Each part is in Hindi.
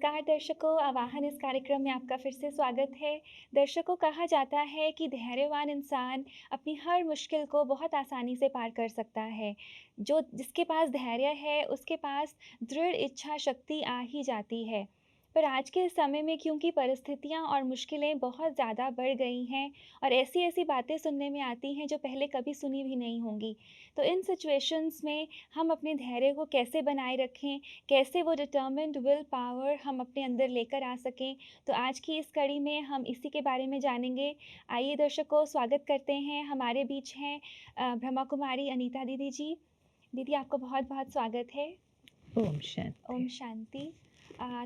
नमस्कार दर्शकों, आवाहन इस कार्यक्रम में आपका फिर से स्वागत है। दर्शकों, कहा जाता है कि धैर्यवान इंसान अपनी हर मुश्किल को बहुत आसानी से पार कर सकता है। जिसके पास धैर्य है, उसके पास दृढ़ इच्छा शक्ति आ ही जाती है। पर आज के समय में क्योंकि परिस्थितियाँ और मुश्किलें बहुत ज़्यादा बढ़ गई हैं और ऐसी-ऐसी बातें सुनने में आती हैं जो पहले कभी सुनी भी नहीं होंगी। तो इन सिचुएशंस में हम अपने धैर्य को कैसे बनाए रखें, कैसे वो डिटर्मिन्ड विल पावर हम अपने अंदर लेकर आ सकें, तो आज की इस कड़ी में हम इसी के बारे में जानेंगे। आइए दर्शकों, स्वागत करते हैं, हमारे बीच हैं ब्रह्मा कुमारी अनीता दीदी जी। दीदी, आपका बहुत-बहुत स्वागत है। ओम शांति। ओम शांति।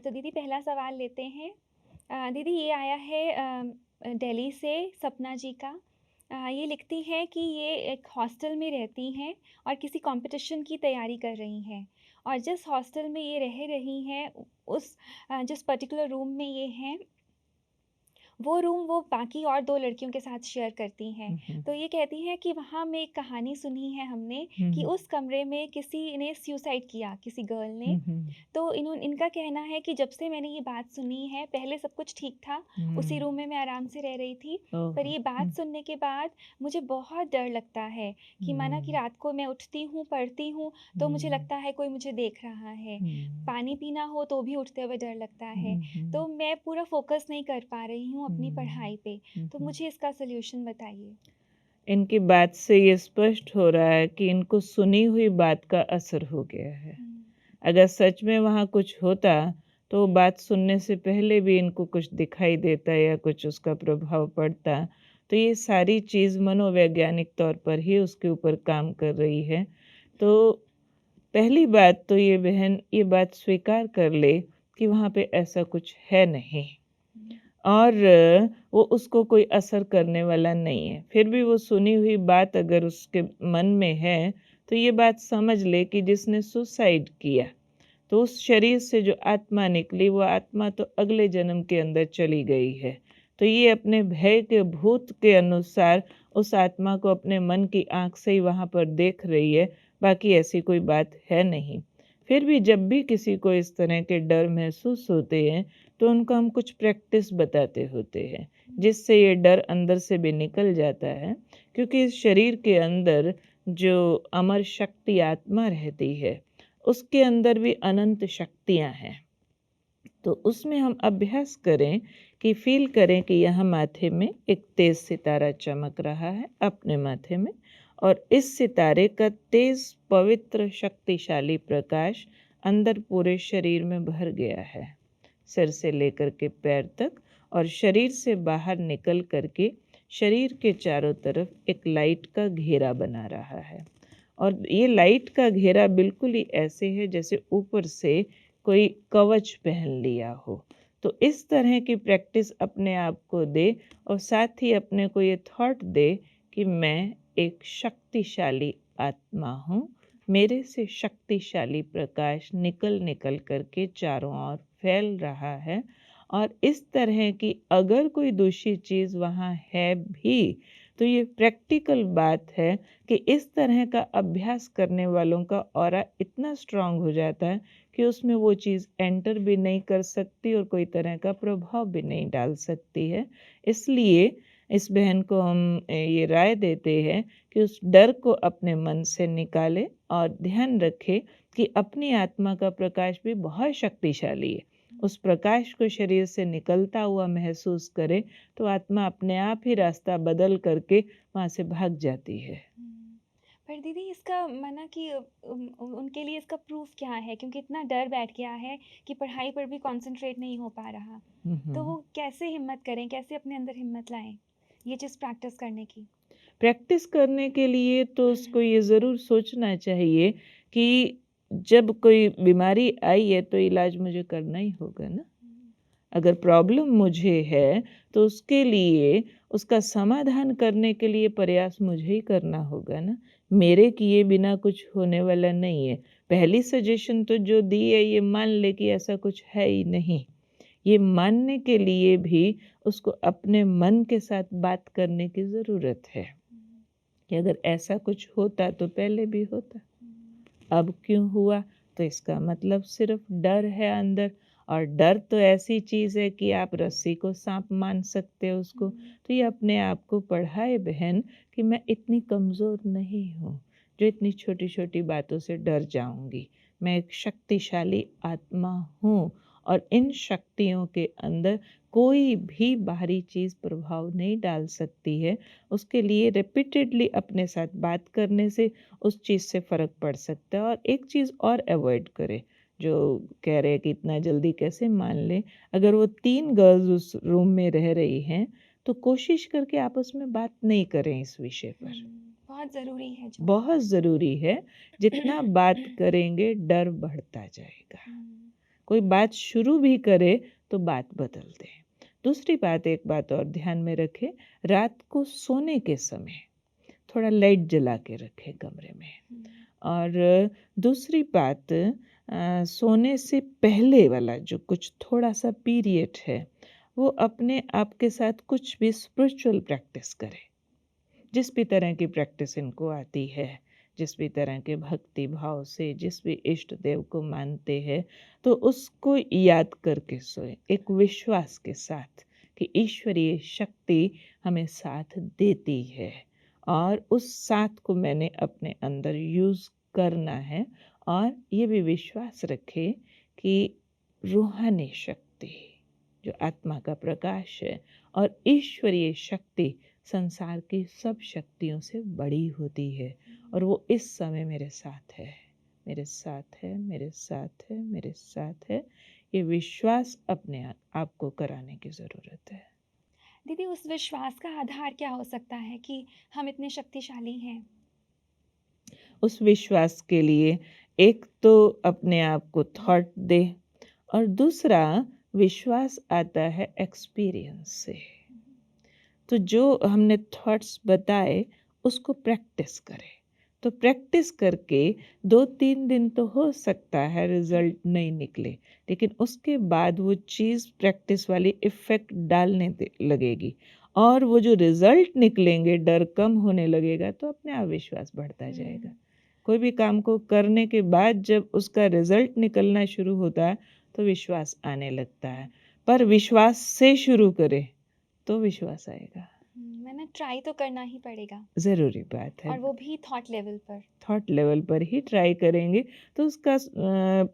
तो दीदी, पहला सवाल लेते हैं। दीदी, ये आया है दिल्ली से सपना जी का। ये लिखती हैं कि ये एक हॉस्टल में रहती हैं और किसी कॉम्पिटिशन की तैयारी कर रही हैं, और जिस हॉस्टल में ये रह रही हैं उस जिस पर्टिकुलर रूम में ये हैं, वो रूम वो बाकी और 2 लड़कियों के साथ शेयर करती हैं। हम्म, तो ये कहती हैं कि वहाँ में एक कहानी सुनी है हमने कि हम्म, उस कमरे में किसी ने सुसाइड किया, किसी गर्ल ने। हम्म, तो इनका कहना है कि जब से मैंने ये बात सुनी है, पहले सब कुछ ठीक था, उसी रूम में मैं आराम से रह रही थी। पर ओह, ये बात सुनने के बाद मुझे बहुत डर लगता है कि माना कि हम्म, रात को मैं उठती हूँ, पढ़ती हूँ, तो मुझे हम्म, लगता है कोई मुझे देख रहा है। हम्म, पानी पीना हो तो भी उठते हुए डर लगता है। हम्म, तो मैं पूरा फ़ोकस नहीं कर पा रही हूँ अपनी हम्म, पढ़ाई पे। तो हम्म। मुझे इसका सॉल्यूशन बताइए। इनकी बात से ये स्पष्ट हो रहा है कि इनको सुनी हुई बात का असर हो गया है। हुँ, अगर सच में वहाँ कुछ होता तो वो बात सुनने से पहले भी इनको कुछ दिखाई देता या कुछ उसका प्रभाव पड़ता, तो ये सारी चीज़ मनोवैज्ञानिक तौर पर ही उसके ऊपर काम कर रही है। तो पहली बात तो ये बहन ये बात स्वीकार कर ले कि वहाँ पे ऐसा कुछ है नहीं, हुँ, और वो उसको कोई असर करने वाला नहीं है। फिर भी वो सुनी हुई बात अगर उसके मन में है, तो ये बात समझ ले कि जिसने सुसाइड किया, तो उस शरीर से जो आत्मा निकली, वो आत्मा तो अगले जन्म के अंदर चली गई है। तो ये अपने भय के भूत के अनुसार उस आत्मा को अपने मन की आँख से ही वहाँ पर देख रही है, बाकी ऐसी कोई बात है नहीं। फिर भी जब भी किसी को इस तरह के डर महसूस होते हैं, तो उनको हम कुछ प्रैक्टिस बताते होते हैं, जिससे ये डर अंदर से भी निकल जाता है। क्योंकि इस शरीर के अंदर जो अमर शक्ति आत्मा रहती है, उसके अंदर भी अनंत शक्तियाँ हैं। तो उसमें हम अभ्यास करें कि फ़ील करें कि यहाँ माथे में एक तेज़ सितारा चमक रहा है अपने माथे में, और इस सितारे का तेज़ पवित्र शक्तिशाली प्रकाश अंदर पूरे शरीर में भर गया है, सिर से लेकर के पैर तक, और शरीर से बाहर निकल करके शरीर के चारों तरफ एक लाइट का घेरा बना रहा है। और ये लाइट का घेरा बिल्कुल ही ऐसे है जैसे ऊपर से कोई कवच पहन लिया हो। तो इस तरह की प्रैक्टिस अपने आप को दे, और साथ ही अपने को ये थॉट दे कि मैं एक शक्तिशाली आत्मा हूँ, मेरे से शक्तिशाली प्रकाश निकल निकल करके चारों ओर फैल रहा है। और इस तरह की अगर कोई दूसरी चीज़ वहाँ है भी, तो ये प्रैक्टिकल बात है कि इस तरह का अभ्यास करने वालों का ऑरा इतना स्ट्रांग हो जाता है कि उसमें वो चीज़ एंटर भी नहीं कर सकती और कोई तरह का प्रभाव भी नहीं डाल सकती है। इसलिए इस बहन को हम ये राय देते हैं कि उस डर को अपने मन से निकाले और ध्यान रखे कि अपनी आत्मा का प्रकाश भी बहुत शक्तिशाली है। उस प्रकाश को शरीर से निकलता हुआ महसूस करे, तो आत्मा अपने आप ही रास्ता बदल करके वहाँ से भाग जाती है। हुँ। पर दीदी, इसका माना कि उनके लिए इसका प्रूफ़ क्या है? क्योंकि इतना डर बैठ गया है कि पढ़ाई पर भी कॉन्सन्ट्रेट नहीं हो पा रहा। तो वो कैसे हिम्मत करें? कैसे अपने अंदर हिम्मत लाएँ, ये चीज़ प्रैक्टिस करने की? प्रैक्टिस करने के लिए तो हुँ, उसको ये ज़रूर सोचना चाहिए कि जब कोई बीमारी आई है तो इलाज मुझे करना ही होगा ना। हुँ, अगर प्रॉब्लम मुझे है, तो उसके लिए उसका समाधान करने के लिए प्रयास मुझे ही करना होगा ना। मेरे किए बिना कुछ होने वाला नहीं है। पहली सजेशन तो जो दी है, ये मान ले कि ऐसा कुछ है ही नहीं। ये मानने के लिए भी उसको अपने मन के साथ बात करने की ज़रूरत है हुँ, कि अगर ऐसा कुछ होता तो पहले भी होता, हुँ, अब क्यों हुआ? तो इसका मतलब सिर्फ डर है अंदर, और डर तो ऐसी चीज़ है कि आप रस्सी को सांप मान सकते हो उसको। तो ये अपने आप को पढ़ाए बहन कि मैं इतनी कमज़ोर नहीं हूँ जो इतनी छोटी-छोटी बातों से डर जाऊँगी। मैं एक शक्तिशाली आत्मा हूँ और इन शक्तियों के अंदर कोई भी बाहरी चीज़ प्रभाव नहीं डाल सकती है। उसके लिए रिपीटेडली अपने साथ बात करने से उस चीज़ से फ़र्क पड़ सकता है। और एक चीज़ और अवॉइड करें, जो कह रहे हैं कि इतना जल्दी कैसे मान लें। अगर वो 3 गर्ल्स उस रूम में रह रही हैं, तो कोशिश करके आपस में बात नहीं करें इस विषय पर। बहुत ज़रूरी है जो। बहुत ज़रूरी है, जितना बात करेंगे डर बढ़ता जाएगा। कोई बात शुरू भी करे तो बात बदल दें। दूसरी बात, एक बात और ध्यान में रखें, रात को सोने के समय थोड़ा लाइट जला के रखें कमरे में। और दूसरी बात, सोने से पहले वाला जो कुछ थोड़ा सा पीरियड है, वो अपने आप के साथ कुछ भी स्पिरिचुअल प्रैक्टिस करें। जिस भी तरह की प्रैक्टिस इनको आती है, जिस भी तरह के भक्ति भाव से, जिस भी इष्ट देव को मानते हैं, तो उसको याद करके सोए, एक विश्वास के साथ कि ईश्वरीय शक्ति हमें साथ देती है और उस साथ को मैंने अपने अंदर यूज़ करना है। और ये भी विश्वास रखे कि रूहानी शक्ति जो आत्मा का प्रकाश है और ईश्वरीय शक्ति संसार की सब शक्तियों से बड़ी होती है और वो इस समय मेरे साथ है, मेरे साथ है, मेरे साथ है, मेरे साथ है। ये विश्वास अपने आप को कराने की ज़रूरत है। दीदी, उस विश्वास का आधार क्या हो सकता है कि हम इतने शक्तिशाली हैं? उस विश्वास के लिए एक तो अपने आप को थॉट दे और दूसरा विश्वास आता है एक्सपीरियंस से। तो जो हमने थॉट्स बताए उसको प्रैक्टिस करें। तो प्रैक्टिस करके 2-3 दिन तो हो सकता है रिजल्ट नहीं निकले, लेकिन उसके बाद वो चीज़ प्रैक्टिस वाली इफ़ेक्ट डालने लगेगी और वो जो रिजल्ट निकलेंगे, डर कम होने लगेगा, तो अपने आप विश्वास बढ़ता जाएगा। कोई भी काम को करने के बाद जब उसका रिजल्ट निकलना शुरू होता है तो विश्वास आने लगता है। पर विश्वास से शुरू करें तो विश्वास आएगा। मैंने ट्राई तो करना ही पड़ेगा ज़रूरी बात है। और वो भी थॉट लेवल पर। थॉट लेवल पर ही ट्राई करेंगे तो उसका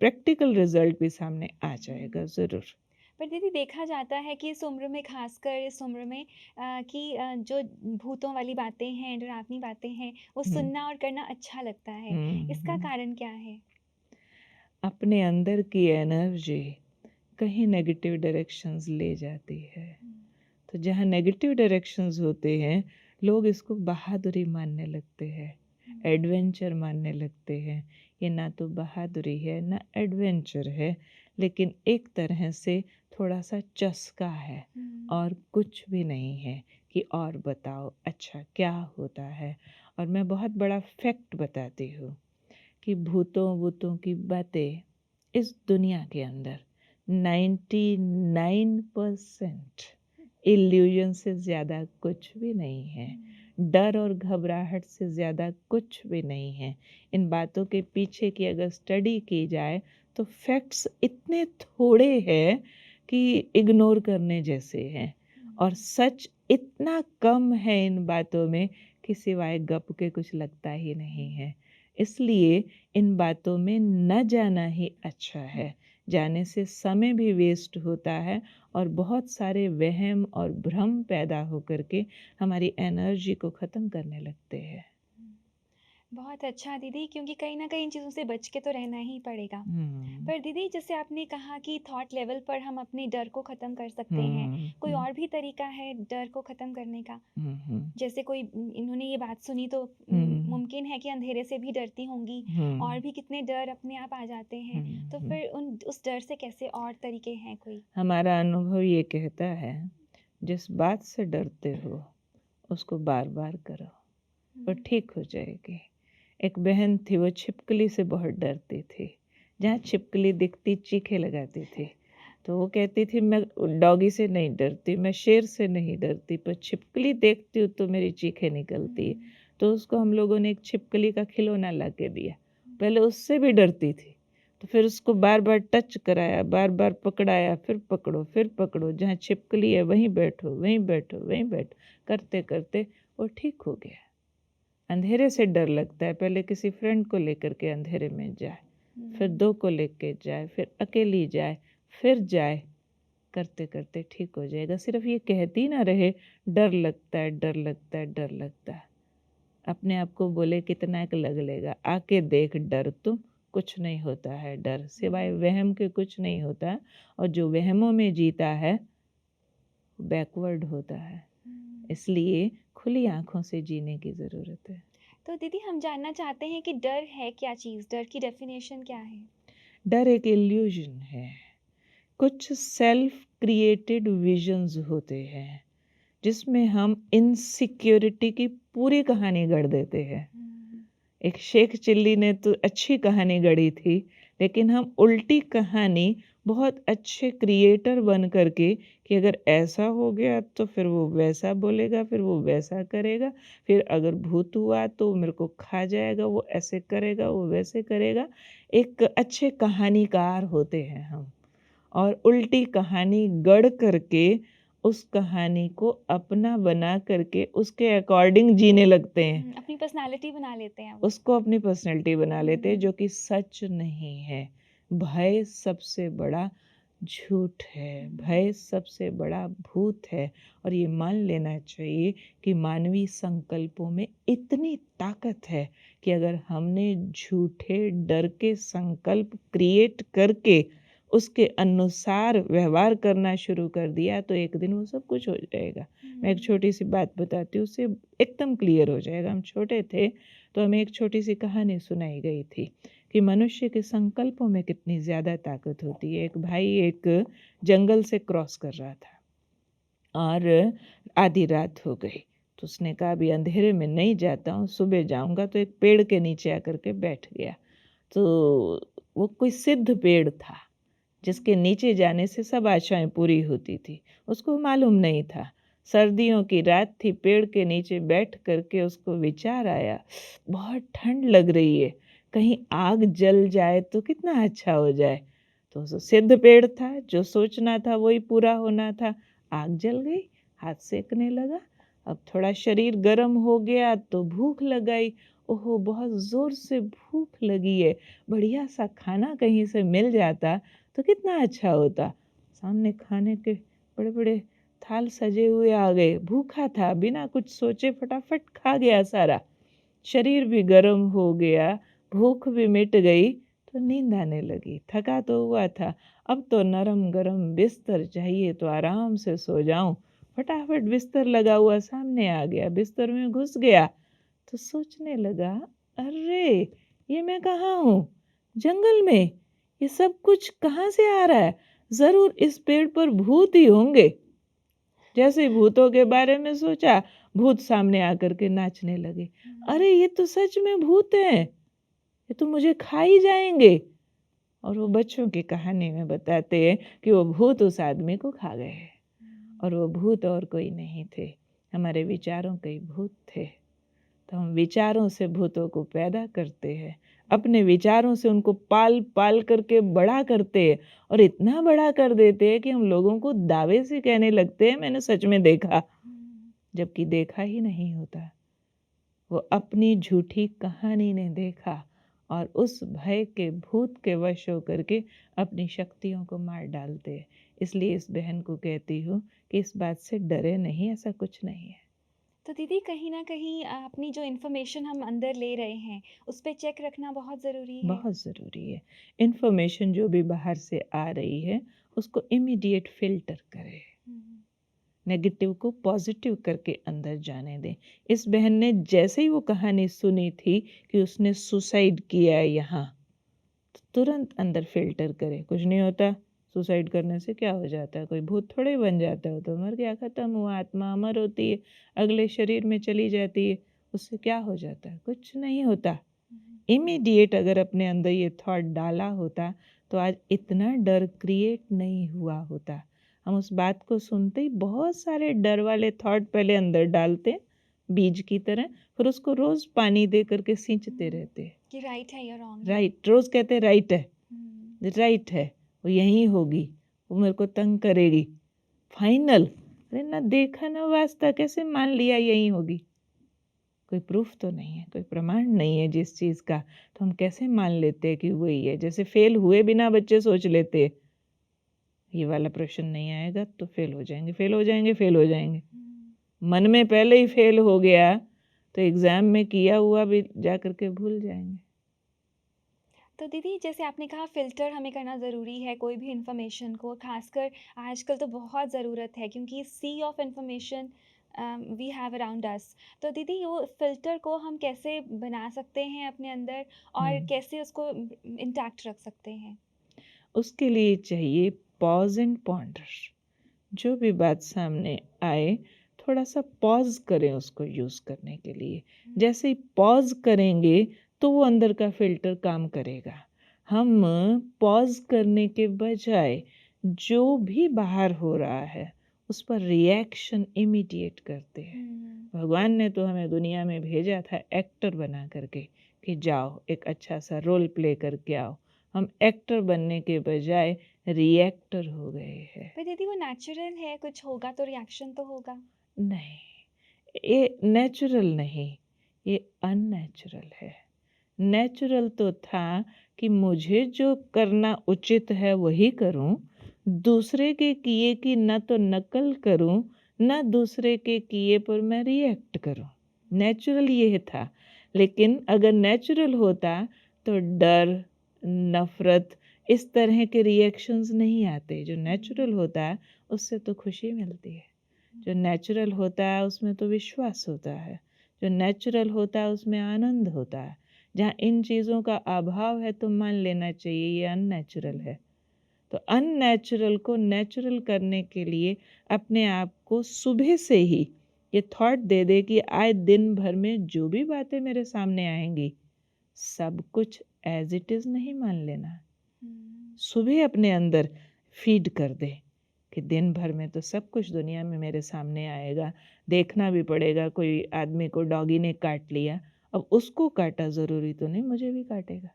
प्रैक्टिकल रिजल्ट भी सामने आ जाएगा ज़रूर। पर दीदी, देखा जाता है कि इस उम्र में, खासकर इस उम्र में, जो भूतों वाली बातें हैं, डरावनी बातें हैं, वो हुँ, सुनना और करना अच्छा लगता है। इसका हुँ। कारण क्या है? अपने अंदर की एनर्जी कहीं नेगेटिव डायरेक्शंस ले जाती है। तो जहाँ नेगेटिव डायरेक्शंस होते हैं, लोग इसको बहादुरी मानने लगते हैं, एडवेंचर मानने लगते हैं। ये ना तो बहादुरी है, ना एडवेंचर है, लेकिन एक तरह से थोड़ा-सा चस्का है और कुछ भी नहीं है कि और बताओ अच्छा क्या होता है। और मैं बहुत बड़ा फैक्ट बताती हूँ कि भूतों-वूतों की बातें इस दुनिया के अंदर 99% इल्यूजन से ज़्यादा कुछ भी नहीं है। डर और घबराहट से ज़्यादा कुछ भी नहीं है। इन बातों के पीछे की अगर स्टडी की जाए तो फैक्ट्स इतने थोड़े हैं कि इग्नोर करने जैसे हैं और सच इतना कम है इन बातों में कि सिवाय गप के कुछ लगता ही नहीं है। इसलिए इन बातों में न जाना ही अच्छा है। जाने से समय भी वेस्ट होता है और बहुत सारे वहम और भ्रम पैदा होकर के हमारी एनर्जी को ख़त्म करने लगते हैं। बहुत अच्छा दीदी, क्योंकि कहीं न कहीं इन चीज़ों से बच के तो रहना ही पड़ेगा। हुँ, पर दीदी, जैसे आपने कहा कि थॉट लेवल पर हम अपने डर को ख़त्म कर सकते हैं। हुँ, कोई हुँ, और भी तरीका है डर को ख़त्म करने का? हुँ, हुँ, जैसे कोई, इन्होंने ये बात सुनी तो हुँ, मुमकिन है कि अंधेरे से भी डरती होंगी, और हुँ, भी कितने डर अपने आप आ जाते हैं। हुँ, तो हुँ। फिर उस डर से कैसे, और तरीके हैं कोई? हमारा अनुभव ये कहता है, जिस बात से डरते हो, उसको बार-बार करो, वो हुँ, ठीक हो जाएगी। एक बहन थी, वो छिपकली से बहुत डरती थी। जहाँ छिपकली दिखती चीखें लगाती थी। तो वो कहती थी मैं डॉगी से नहीं डरती, मैं शेर से नहीं डरती, पर छिपकली देखती हूँ तो मेरी चीखें निकलती है। तो उसको हम लोगों ने एक छिपकली का खिलौना ला के दिया। पहले उससे भी डरती थी, तो फिर उसको बार बार टच कराया, बार बार पकड़ाया, फिर पकड़ो, जहाँ छिपकली है वहीं बैठो, वहीं बैठो, वहीं बैठो, करते करते वो ठीक हो गया। अंधेरे से डर लगता है, पहले किसी फ्रेंड को लेकर के अंधेरे में जाए, फिर 2 को लेके जाए, फिर अकेली जाए, फिर जाए, करते करते ठीक हो जाएगा। सिर्फ ये कहती ना रहे डर लगता है, डर लगता है, डर लगता है। अपने आप को बोले कितना एक लग लेगा, आके देख डर, तुम कुछ नहीं होता है, डर सिवाय वहम के कुछ नहीं होता। और जो वहमों में जीता है बैकवर्ड होता है। इसलिए खुली आंखों से जीने की ज़रूरत है। तो दीदी हम जानना चाहते हैं कि डर है क्या चीज़? डर की डेफिनेशन क्या है? डर एक इल्यूजन है, कुछ सेल्फ क्रिएटेड विजन्स होते हैं जिसमें हम इनसिक्योरिटी की पूरी कहानी गढ़ देते हैं। एक शेख चिल्ली ने तो अच्छी कहानी गढ़ी थी, लेकिन हम उल्टी कहानी बहुत अच्छे क्रिएटर बन करके कि अगर ऐसा हो गया तो फिर वो वैसा बोलेगा, फिर वो वैसा करेगा, फिर अगर भूत हुआ तो मेरे को खा जाएगा, वो ऐसे करेगा, वो वैसे करेगा। एक अच्छे कहानीकार होते हैं हम, और उल्टी कहानी गढ़ करके उस कहानी को अपना बना करके उसके अकॉर्डिंग जीने लगते हैं, अपनी पर्सनालिटी बना लेते हैं वो। उसको अपनी पर्सनैलिटी बना लेते हैं, जो कि सच नहीं है। भय सबसे बड़ा झूठ है, भय सबसे बड़ा भूत है। और ये मान लेना चाहिए कि मानवीय संकल्पों में इतनी ताकत है कि अगर हमने झूठे डर के संकल्प क्रिएट करके उसके अनुसार व्यवहार करना शुरू कर दिया तो एक दिन वो सब कुछ हो जाएगा। मैं एक छोटी सी बात बताती हूँ, उससे एकदम क्लियर हो जाएगा। हम छोटे थे तो हमें एक छोटी सी कहानी सुनाई गई थी कि मनुष्य के संकल्पों में कितनी ज़्यादा ताकत होती है। एक भाई एक जंगल से क्रॉस कर रहा था और आधी रात हो गई, तो उसने कहा अभी अंधेरे में नहीं जाता हूँ, सुबह जाऊँगा। तो एक पेड़ के नीचे आकर के बैठ गया। तो वो कोई सिद्ध पेड़ था जिसके नीचे जाने से सब आशाएं पूरी होती थी। उसको मालूम नहीं था। सर्दियों की रात थी, पेड़ के नीचे बैठ करके उसको विचार आया, बहुत ठंड लग रही है, कहीं आग जल जाए तो कितना अच्छा हो जाए। तो सिद्ध पेड़ था, जो सोचना था वही पूरा होना था। आग जल गई, हाथ सेकने लगा। अब थोड़ा शरीर गर्म हो गया तो भूख लगाई। ओहो, बहुत ज़ोर से भूख लगी है, बढ़िया सा खाना कहीं से मिल जाता तो कितना अच्छा होता। सामने खाने के बड़े बड़े थाल सजे हुए आ गए। भूखा था, बिना कुछ सोचे फटाफट खा गया सारा। शरीर भी गर्म हो गया, भूख भी मिट गई, तो नींद आने लगी। थका तो हुआ था, अब तो नरम गरम बिस्तर चाहिए तो आराम से सो जाऊं। फटाफट बिस्तर लगा हुआ सामने आ गया, बिस्तर में घुस गया तो सोचने लगा, अरे ये मैं कहाँ हूँ? जंगल में। ये सब कुछ कहाँ से आ रहा है? जरूर इस पेड़ पर भूत ही होंगे। जैसे भूतों के बारे में सोचा, भूत सामने आकर के नाचने लगे। अरे ये तो सच में भूत हैं, ये तो मुझे खा ही जाएंगे। और वो बच्चों की कहानी में बताते हैं कि वो भूत उस आदमी को खा गए, और वो भूत और कोई नहीं थे, हमारे विचारों के ही भूत थे। तो हम विचारों से भूतों को पैदा करते हैं, अपने विचारों से उनको पाल पाल करके बड़ा करते हैं, और इतना बड़ा कर देते हैं कि हम लोगों को दावे से कहने लगते हैं मैंने सच में देखा, जबकि देखा ही नहीं होता। वो अपनी झूठी कहानी ने देखा और उस भय के भूत के वश होकर के अपनी शक्तियों को मार डालते हैं। इसलिए इस बहन को कहती हूँ कि इस बात से डरे नहीं, ऐसा कुछ नहीं है। तो दीदी कहीं न कहीं अपनी जो इन्फॉर्मेशन हम अंदर ले रहे हैं, उस पे चेक रखना बहुत ज़रूरी है। बहुत ज़रूरी है। इन्फॉर्मेशन जो भी बाहर से आ रही है उसको इमीडिएट फिल्टर करें, नेगेटिव को पॉजिटिव करके अंदर जाने दें। इस बहन ने जैसे ही वो कहानी सुनी थी कि उसने सुसाइड किया है यहाँ, तो तुरंत अंदर फिल्टर करें। कुछ नहीं होता, सुसाइड करने से क्या हो जाता है, कोई भूत थोड़े बन जाता है, तो मर गया, ख़त्म हुआ, आत्मा अमर होती है, अगले शरीर में चली जाती है, उससे क्या हो जाता है, कुछ नहीं होता। इमीडिएट अगर अपने अंदर ये थॉट डाला होता तो आज इतना डर क्रिएट नहीं हुआ होता। हम उस बात को सुनते ही बहुत सारे डर वाले थॉट पहले अंदर डालते बीज की तरह, फिर उसको रोज पानी दे करके सींचते रहते। कि राइट है या रॉन्ग है। राइट, रोज कहते राइट है, राइट है, वो यहीं होगी, वो मेरे को तंग करेगी, फाइनल। अरे ना देखा ना वास्ता, कैसे मान लिया यहीं होगी? कोई प्रूफ तो नहीं है, कोई प्रमाण नहीं है जिस चीज़ का, तो हम कैसे मान लेते हैं कि वही है? जैसे फेल हुए बिना बच्चे सोच लेते हैं, ये वाला प्रश्न नहीं आएगा तो फेल हो जाएंगे, फेल हो जाएंगे, फेल हो जाएंगे। मन में पहले ही फेल हो गया तो एग्जाम में किया हुआ भी जा करके भूल जाएंगे। तो दीदी, जैसे आपने कहा फ़िल्टर हमें करना ज़रूरी है कोई भी इन्फॉर्मेशन को, ख़ासकर आजकल तो बहुत ज़रूरत है क्योंकि sea of information we have around us. तो दीदी, वो फ़िल्टर को हम कैसे बना सकते हैं अपने अंदर और हम्म कैसे उसको इंटैक्ट रख सकते हैं? उसके लिए चाहिए पॉज एंड पॉन्डर। जो भी बात सामने आए, थोड़ा सा पॉज करें उसको यूज़ करने के लिए। जैसे ही पॉज करेंगे तो वो अंदर का फिल्टर काम करेगा। हम पॉज करने के बजाय जो भी बाहर हो रहा है उस पर रिएक्शन इमीडिएट करते हैं। हुँ। भगवान ने तो हमें दुनिया में भेजा था एक्टर बना करके कि जाओ एक अच्छा सा रोल प्ले करके आओ। हम एक्टर बनने के बजाय रिएक्टर हो गए हैं। पर दीदी, वो नेचुरल है, कुछ होगा तो रिएक्शन तो होगा। नहीं, ये नेचुरल नहीं, ये अननेचुरल है। नेचुरल तो था कि मुझे जो करना उचित है वही करूं, दूसरे के किए की न तो नकल करूं, न दूसरे के किए पर मैं रिएक्ट करूं। नेचुरल ये था। लेकिन अगर नेचुरल होता तो डर, नफरत, इस तरह के रिएक्शंस नहीं आते। जो नेचुरल होता है उससे तो खुशी मिलती है। जो नेचुरल होता है उसमें तो विश्वास होता है। जो नेचुरल होता है उसमें आनंद होता है। जहाँ इन चीज़ों का अभाव है तो मान लेना चाहिए ये अननेचुरल है। तो अननेचुरल को नेचुरल करने के लिए अपने आप को सुबह से ही ये थॉट दे दे कि आज दिन भर में जो भी बातें मेरे सामने आएंगी सब कुछ एज इट इज़ नहीं मान लेना। सुबह अपने अंदर फीड कर दे कि दिन भर में तो सब कुछ दुनिया में मेरे सामने आएगा, देखना भी पड़ेगा। कोई आदमी को डॉगी ने काट लिया, अब उसको काटा ज़रूरी तो नहीं मुझे भी काटेगा।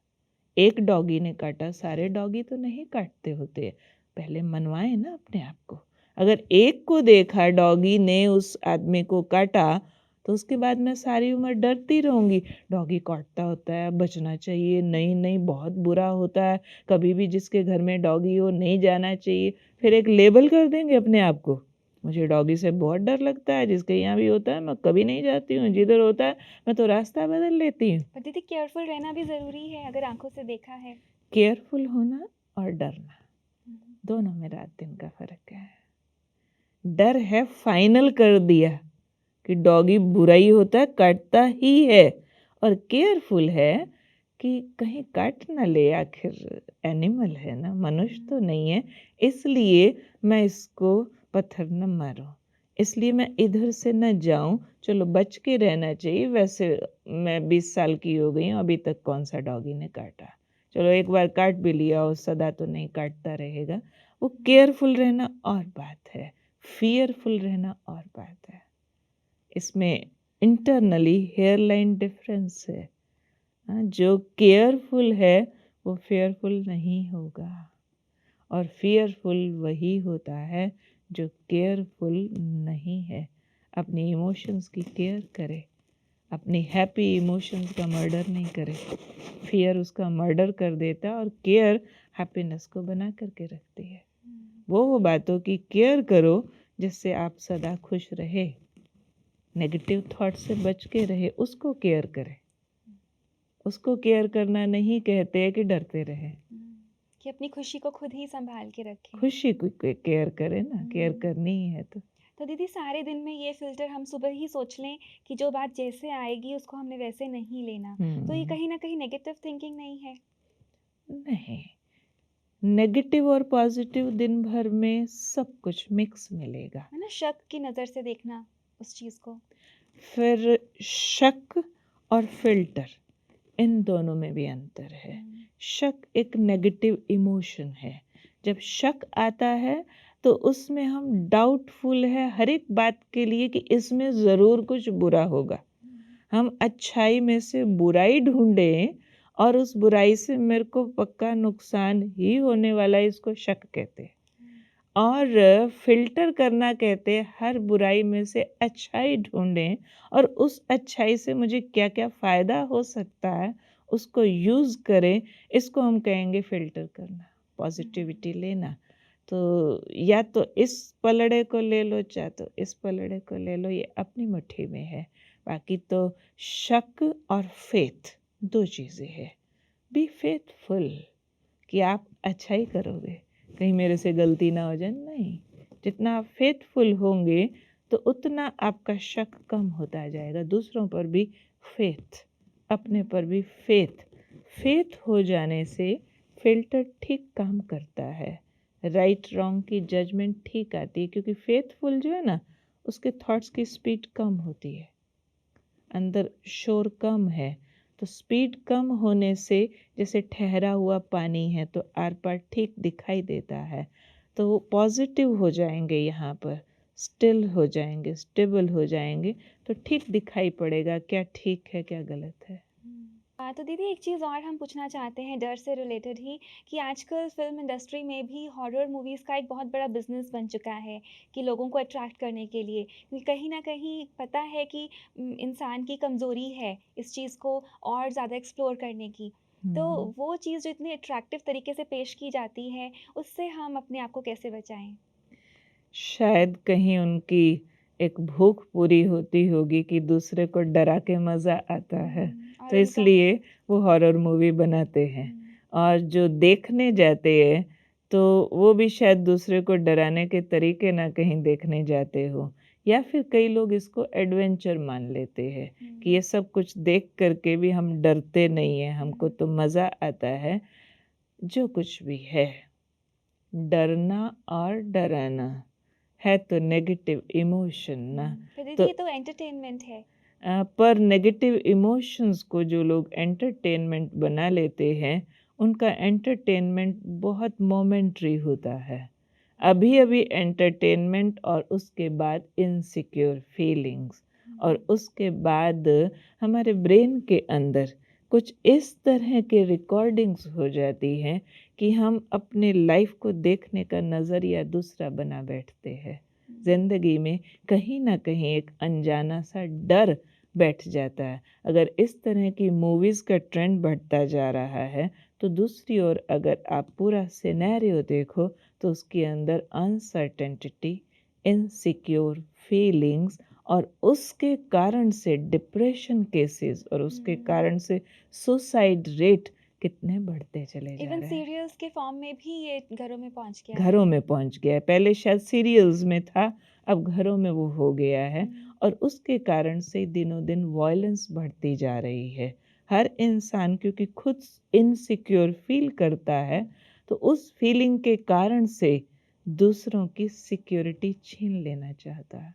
एक डॉगी ने काटा, सारे डॉगी तो नहीं काटते होते। पहले मनवाए ना अपने आप को। अगर एक को देखा डॉगी ने उस आदमी को काटा तो उसके बाद मैं सारी उम्र डरती रहूंगी, डॉगी काटता होता है, बचना चाहिए, नहीं नहीं बहुत बुरा होता है, कभी भी जिसके घर में डॉगी हो नहीं जाना चाहिए। फिर एक लेबल कर देंगे अपने आप को, मुझे डॉगी से बहुत डर लगता है, जिसके यहाँ भी होता है मैं कभी नहीं जाती हूँ, जिधर होता है मैं तो रास्ता बदल लेती हूँ। पर दीदी, केयरफुल रहना भी ज़रूरी है अगर आँखों से देखा है। केयरफुल होना और डरना, दोनों में रात दिन का फर्क है। डर है फाइनल कर दिया कि डॉगी बुरा ही होता है, काटता ही है। और केयरफुल है कि कहीं काट ना ले, आखिर एनिमल है ना, मनुष्य तो नहीं है, इसलिए मैं इसको पत्थर न मारूं, इसलिए मैं इधर से न जाऊं। चलो बच के रहना चाहिए। वैसे मैं 20 साल की हो गई हूँ, अभी तक कौन सा डॉगी ने काटा। चलो एक बार काट भी लिया और सदा तो नहीं काटता रहेगा। वो केयरफुल रहना और बात है, फियरफुल रहना और बात है। इसमें इंटरनली हेयरलाइन डिफरेंस है। हाँ, जो केयरफुल है वो फेयरफुल नहीं होगा, और फियरफुल वही होता है जो केयरफुल नहीं है। अपनी इमोशंस की केयर करे, अपनी हैप्पी इमोशंस का मर्डर नहीं करे। फियर उसका मर्डर कर देता है और केयर हैप्पीनेस को बना करके रखती है। वो बातों की केयर करो जिससे आप सदा खुश रहे, नेगेटिव थॉट से बच के रहे, उसको केयर करें। उसको केयर करना नहीं कहते कि डरते रहे। कि अपनी खुशी को खुद ही सँभाल के रखें। खुशी को केयर करें ना, केयर करनी ही है तो। तो दीदी, सारे दिन में ये फ़िल्टर हम सुबह ही सोच लें कि जो बात जैसे आएगी उसको हमने वैसे नहीं लेना, तो ये कहीं न कहीं नेगेटिव थिंकिंग नहीं है? नहीं, नेगेटिव और पॉजिटिव दिन भर में सब कुछ मिक्स मिलेगा। है ना? शक की नज़र से देखना उस चीज़ को। फिर शक और फिल्टर, इन दोनों में भी अंतर है। शक एक नेगेटिव इमोशन है। जब शक आता है तो उसमें हम डाउटफुल है हर एक बात के लिए कि इसमें ज़रूर कुछ बुरा होगा। हम अच्छाई में से बुराई ढूंढें और उस बुराई से मेरे को पक्का नुकसान ही होने वाला है, इसको शक कहते हैं। और फ़िल्टर करना कहते हैं हर बुराई में से अच्छाई ढूँढें और उस अच्छाई से मुझे क्या-क्या फ़ायदा हो सकता है, उसको यूज़ करें, इसको हम कहेंगे फ़िल्टर करना, पॉज़िटिविटी लेना। तो या तो इस पलड़े को ले लो, चाहे तो इस पलड़े को ले लो, ये अपनी मुट्ठी में है। बाकी तो शक और फ़ेथ 2 चीज़ें हैं। बी फ़ेथफुल कि आप अच्छा ही करोगे, कहीं मेरे से गलती ना हो जाए, नहीं। जितना आप फ़ेथफुल होंगे, तो उतना आपका शक कम होता जाएगा, दूसरों पर भी फ़ेथ, अपने पर भी फ़ेथ। फ़ेथ हो जाने से फ़िल्टर ठीक काम करता है, राइट रॉन्ग की जजमेंट ठीक आती है क्योंकि फ़ेथफुल जो है ना, उसके थॉट्स की स्पीड कम होती है, अंदर शोर कम है। तो स्पीड कम होने से जैसे ठहरा हुआ पानी है तो आर पार ठीक दिखाई देता है, तो वो पॉजिटिव हो जाएंगे, यहाँ पर स्टिल हो जाएंगे, स्टेबल हो जाएंगे, तो ठीक दिखाई पड़ेगा क्या ठीक है क्या गलत है। तो दीदी एक चीज़ और हम पूछना चाहते हैं डर से रिलेटेड ही कि आजकल फ़िल्म इंडस्ट्री में भी हॉरर मूवीज़ का एक बहुत बड़ा बिज़नेस बन चुका है कि लोगों को अट्रैक्ट करने के लिए। क्योंकि कहीं न कहीं पता है कि इंसान की कमज़ोरी है इस चीज़ को और ज़्यादा एक्सप्लोर करने की। तो हम्म। वो चीज़ जो इतनी अट्रैक्टिव तरीके से पेश की जाती है, उससे हम अपने आप को कैसे बचाएँ? शायद कहीं उनकी एक भूख पूरी होती होगी कि दूसरे को डरा के मज़ा आता है, और तो उनका इसलिए वो हॉरर मूवी बनाते हैं। और जो देखने जाते हैं, तो वो भी शायद दूसरे को डराने के तरीके ना कहीं देखने जाते हो, या फिर कई लोग इसको एडवेंचर मान लेते हैं कि ये सब कुछ देख कर के भी हम डरते नहीं हैं, हमको तो मज़ा आता है। जो कुछ भी है, डरना और डराना है तो नेगेटिव इमोशन ना। फिर दीदी तो ये तो एंटरटेनमेंट है। पर नेगेटिव इमोशंस को जो लोग एंटरटेनमेंट बना लेते हैं, उनका एंटरटेनमेंट बहुत मोमेंटरी होता है। अभी अभी एंटरटेनमेंट और उसके बाद इनसिक्योर फीलिंग्स, और उसके बाद हमारे ब्रेन के अंदर कुछ इस तरह के रिकॉर्डिंग्स हो जाती हैं कि हम अपने लाइफ को देखने का नज़रिया दूसरा बना बैठते हैं। ज़िंदगी में कहीं ना कहीं एक अनजाना सा डर बैठ जाता है। अगर इस तरह की मूवीज़ का ट्रेंड बढ़ता जा रहा है, तो दूसरी ओर अगर आप पूरा सिनेरियो देखो, तो उसके अंदर अनसर्टेनिटी, इनसिक्योर फीलिंग्स, और उसके कारण से डिप्रेशन केसेस, और उसके कारण से सुसाइड रेट कितने बढ़ते चले जा इवन रहे हैं। सीरियल्स के फॉर्म में भी ये घरों में पहुँच गया है। घरों में पहुंच गया है, पहले शायद सीरियल्स में था, अब घरों में वो हो गया है। और उसके कारण से दिनों दिन वॉयलेंस बढ़ती जा रही है। हर इंसान क्योंकि खुद इनसिक्योर फील करता है, तो उस फीलिंग के कारण से दूसरों की सिक्योरिटी छीन लेना चाहता है।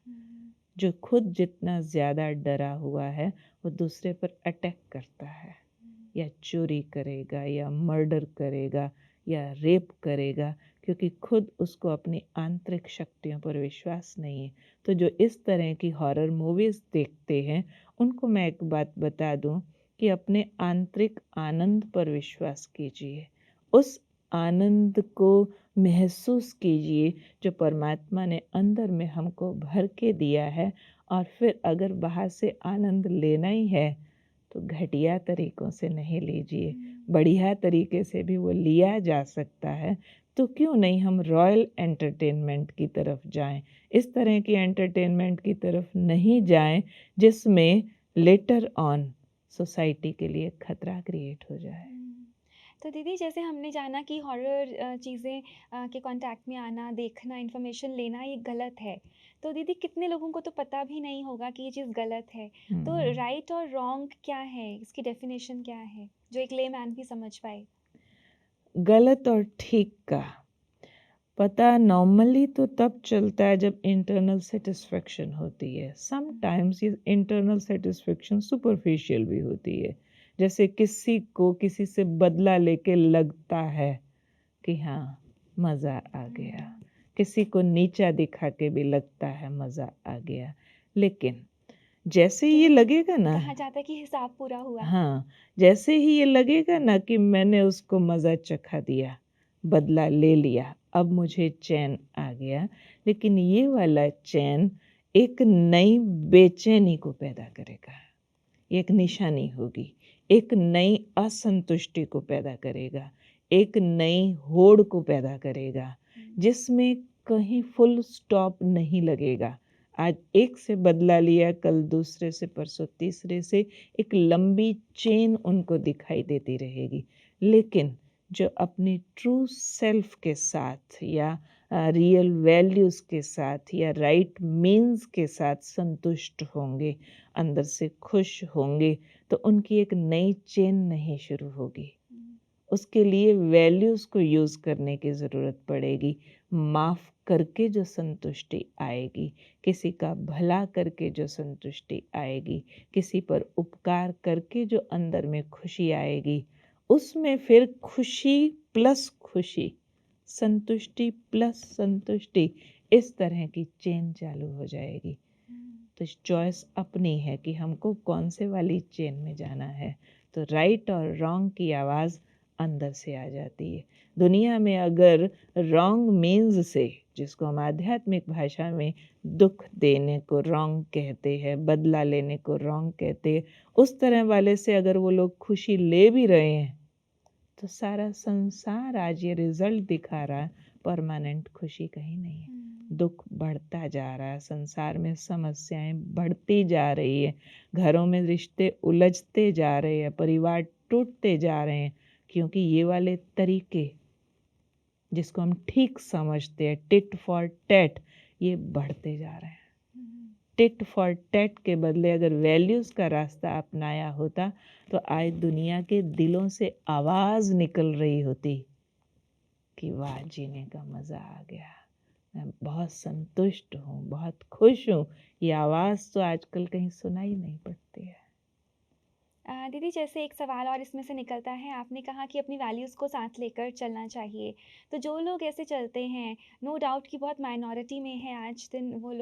जो खुद जितना ज़्यादा डरा हुआ है, वो दूसरे पर अटैक करता है, या चोरी करेगा, या मर्डर करेगा, या रेप करेगा, क्योंकि खुद उसको अपनी आंतरिक शक्तियों पर विश्वास नहीं है। तो जो इस तरह की हॉरर मूवीज़ देखते हैं, उनको मैं एक बात बता दूं कि अपने आंतरिक आनंद पर विश्वास कीजिए। उस आनंद को महसूस कीजिए जो परमात्मा ने अंदर में हमको भर के दिया है। और फिर अगर बाहर से आनंद लेना ही है, तो घटिया तरीकों से नहीं लीजिए, बढ़िया तरीके से भी वो लिया जा सकता है। तो क्यों नहीं हम रॉयल एंटरटेनमेंट की तरफ जाएं, इस तरह की एंटरटेनमेंट की तरफ नहीं जाएं जिसमें लेटर ऑन सोसाइटी के लिए खतरा क्रिएट हो जाए। तो दीदी जैसे हमने जाना कि हॉरर चीज़ें के कांटेक्ट में आना, देखना, इन्फॉर्मेशन लेना ये गलत है। तो दीदी कितने लोगों को तो पता भी नहीं होगा कि ये चीज़ गलत है। तो हम्म। राइट और रॉन्ग क्या है? इसकी डेफिनेशन क्या है? जो एक लेमैन भी समझ पाए। गलत और ठीक का पता नॉर्मली तो तब चलता है जब इंटरनल सेटिस्फेक्शन होती है। समटाइम्स ये इंटरनल सेटिस्फेक्शन सुपरफिशियल भी होती है। जैसे किसी को किसी से बदला लेके लगता है कि हाँ, मज़ा आ गया। किसी को नीचा दिखा के भी लगता है मज़ा आ गया। लेकिन जैसे ही ये कि लगेगा ना, कहा जाता है कि हिसाब पूरा हुआ। हाँ, जैसे ही ये लगेगा ना कि मैंने उसको मज़ा चखा दिया, बदला ले लिया, अब मुझे चैन आ गया, लेकिन ये वाला चैन एक नई बेचैनी को पैदा करेगा, एक निशानी होगी, एक नई असंतुष्टि को पैदा करेगा, एक नई होड़ को पैदा करेगा, जिसमें कहीं फुल स्टॉप नहीं लगेगा। आज एक से बदला लिया, कल दूसरे से, परसों तीसरे से, एक लंबी चेन उनको दिखाई देती रहेगी। लेकिन जो अपनी ट्रू सेल्फ के साथ या रियल वैल्यूज़ के साथ या राइट मीन्स के साथ संतुष्ट होंगे, अंदर से खुश होंगे, तो उनकी एक नई चेन नहीं शुरू होगी। उसके लिए वैल्यूज़ को यूज़ करने की ज़रूरत पड़ेगी। माफ़ करके जो संतुष्टि आएगी, किसी का भला करके जो संतुष्टि आएगी, किसी पर उपकार करके जो अंदर में खुशी आएगी, उसमें फिर खुशी प्लस खुशी, संतुष्टि प्लस संतुष्टि, इस तरह की चेन चालू हो जाएगी। तो चॉइस अपनी है कि हमको कौन से वाली चेन में जाना है। तो राइट और रॉन्ग की आवाज़ अंदर से आ जाती है। दुनिया में अगर रॉन्ग मीन्स से, जिसको हम आध्यात्मिक भाषा में दुख देने को रॉन्ग कहते हैं, बदला लेने को रॉन्ग कहते हैं, उस तरह वाले से अगर वो लोग खुशी ले भी रहे हैं, तो सारा संसार आज ये रिजल्ट दिखा रहा है, परमानेंट खुशी कहीं नहीं है। दुख बढ़ता जा रहा है, संसार में समस्याएं बढ़ती जा रही है, घरों में रिश्ते उलझते जा रहे हैं, परिवार टूटते जा रहे हैं, क्योंकि ये वाले तरीके जिसको हम ठीक समझते हैं, टिट फॉर टैट, ये बढ़ते जा रहे हैं। टिट फॉर टैट के बदले अगर वैल्यूज़ का रास्ता अपनाया होता, तो आज दुनिया के दिलों से आवाज़ निकल रही होती कि वाह, जीने का मज़ा आ गया, मैं बहुत संतुष्ट हूँ, बहुत खुश हूँ। ये आवाज़ तो आजकल कहीं सुनाई नहीं पड़ती है। दीदी, जैसे एक सवाल और इसमें से निकलता है, आपने कहा कि अपनी वैल्यूज़ को साथ लेकर चलना चाहिए। तो जो लोग ऐसे चलते हैं, नो डाउट कि बहुत माइनॉरिटी में है आज दिन वो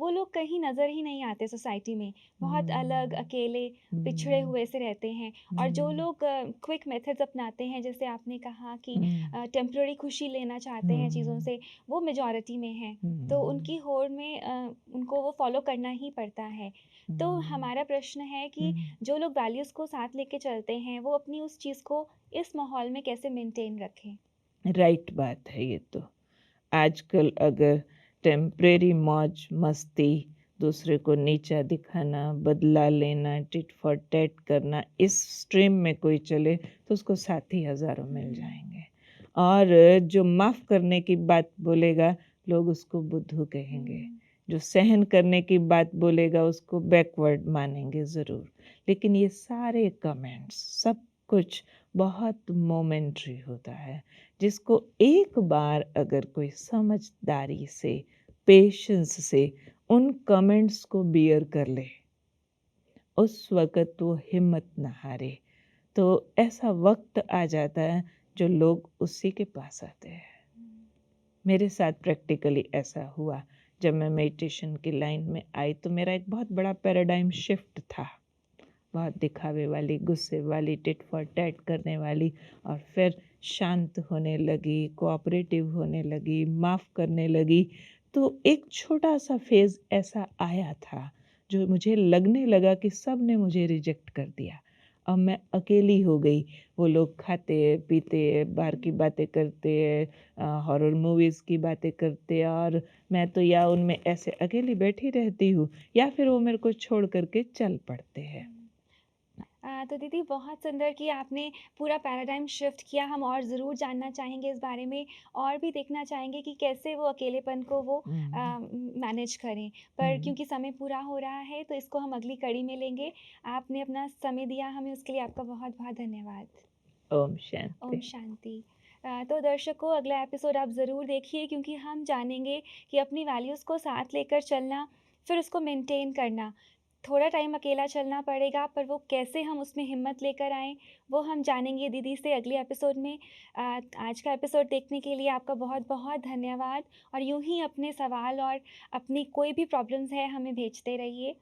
लोग कहीं नज़र ही नहीं आते सोसाइटी में। बहुत अलग, हम्म, अकेले, पिछड़े हम्म, हुए से रहते हैं। और जो हम्म, लोग क्विक मेथड्स अपनाते हैं, जैसे आपने कहा कि हम्म, टेम्परेरी खुशी लेना चाहते हैं चीज़ों हम्म, से, वो मेजॉरिटी में हैं। तो हम्म, उनकी होड़ में उनको वो फ़ॉलो करना ही पड़ता है। तो हम्म, हमारा प्रश्न है कि हम्म। जो लोग वैल्यूज़ को साथ लेके चलते हैं, वो अपनी उस चीज़ को इस माहौल में कैसे मेंटेन रखें? राइट बात है ये तो। आजकल अगर टेम्परेरी मौज मस्ती, दूसरे को नीचा दिखाना, बदला लेना, टिट फॉर टैट करना, इस स्ट्रीम में कोई चले तो उसको साथी हज़ारों मिल जाएंगे। और जो माफ़ करने की बात बोलेगा, लोग उसको बुद्धू कहेंगे। हुँ, जो सहन करने की बात बोलेगा, उसको बैकवर्ड मानेंगे ज़रूर। लेकिन ये सारे कमेंट्स, सब कुछ बहुत मोमेंट्री होता है, जिसको एक बार अगर कोई समझदारी से, पेशेंस से उन कमेंट्स को बियर कर ले, उस वक़्त वो हिम्मत न हारे। तो ऐसा वक़्त आ जाता है जो लोग उसी के पास आते हैं। मेरे साथ प्रैक्टिकली ऐसा हुआ। जब मैं मेडिटेशन की लाइन में आई, तो मेरा एक बहुत बड़ा पैराडाइम शिफ्ट था। बहुत दिखावे वाली, गुस्से वाली, टिट फॉर टैट करने वाली, और फिर शांत होने लगी, कोऑपरेटिव होने लगी, माफ़ करने लगी। तो एक छोटा-सा फ़ेज़ ऐसा आया था, जो मुझे लगने लगा कि सब ने मुझे रिजेक्ट कर दिया। अब मैं अकेली हो गई। वो लोग खाते हैं, पीते हैं, बाहर की बातें करते हैं, हॉरर मूवीज़ की बातें करते हैं, और मैं तो या उनमें ऐसे अकेली बैठी रहती हूँ, या फिर वो मेरे को छोड़ कर के चल पड़ते हैं। तो दीदी, बहुत सुंदर कि आपने पूरा पैराडाइम शिफ्ट किया। हम और ज़रूर जानना चाहेंगे इस बारे में, और भी देखना चाहेंगे कि कैसे वो अकेलेपन को वो हुँ, मैनेज करें। पर हुँ। क्योंकि समय पूरा हो रहा है, तो इसको हम अगली कड़ी में लेंगे। आपने अपना समय दिया हमें, उसके लिए आपका बहुत-बहुत धन्यवाद। ओम ओम शांति। शांति। तो दर्शकों, अगला एपिसोड आप ज़रूर देखिए, क्योंकि हम जानेंगे कि अपनी वैल्यूज़ को साथ लेकर चलना, फिर उसको मेंटेन करना। थोड़ा टाइम अकेला चलना पड़ेगा, पर वो कैसे हम उसमें हिम्मत लेकर आएँ, वो हम जानेंगे दीदी से अगले एपिसोड में। आज का एपिसोड देखने के लिए आपका बहुत-बहुत धन्यवाद, और यूँ ही अपने सवाल और अपनी कोई भी प्रॉब्लम्स है, हमें भेजते रहिए।